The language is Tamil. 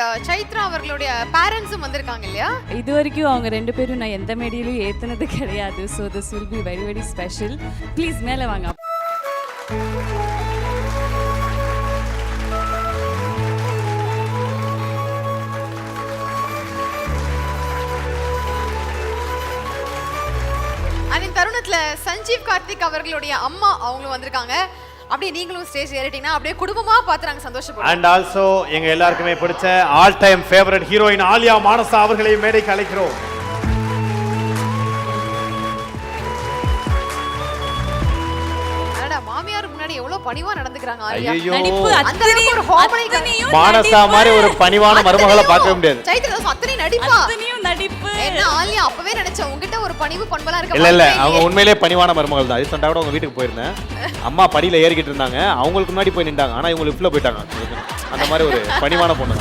சைத்ரா அவர்களுடைய பேரண்ட்ஸும் வந்திருக்காங்க இல்லையா? இது வரைக்கும் அவங்க ரெண்டு பேரும் நான் எந்த மேடையிலும் ஏத்துனது கிடையாது. So this will be very very special. Please மேலே வாங்க. அந்த தருணத்துல சஞ்சீவ் கார்த்திக் அவர்களுடைய அம்மா அவங்களும் வந்திருக்காங்க. அப்படியே நீங்களும் ஸ்டேஜ் ஏறிட்டீங்கன்னா அப்படியே குடும்பமா பார்த்து நாங்க சந்தோஷப்படுறோம். அண்ட் ஆல்சோ எங்க எல்லாருக்குமே பிடிச்ச all time favourite heroine Alya Manasa அவர்களை மேடைக்கு அழைக்கிறோம். அடடா, மாமியார் முன்னாடி எவ்வளவு பணிவா நடந்துக்கறாங்க ஆலியா. ஐயோ, அந்த அளவுக்கு ஒரு ஹார்மோனி மானசா மாதிரி ஒரு பணிவான மருமகளை பார்க்கவே முடியாது. சைத்ரா அத்தனை நடிப்பா. அத்தனையும் நடிப்பு. என்ன ஆலியா, அப்பவே நினைச்சேன் உங்ககிட்ட ஒரு பணிவு பண்பலா இருக்க. இல்ல அவங்க உண்மையிலேயே பணிவான மருமகள் தான். ரீசெண்டா கூட உங்க வீட்டுக்கு போயிருந்தேன். அம்மா படியில ஏறிக்கிட்டு இருந்தாங்க, அவங்களுக்கு முன்னாடி போய் நின்றாங்க. ஆனா இவங்க லிஃப்ட்ல போயிட்டாங்க. அந்த மாதிரி ஒரு பணிவான பொண்ணு.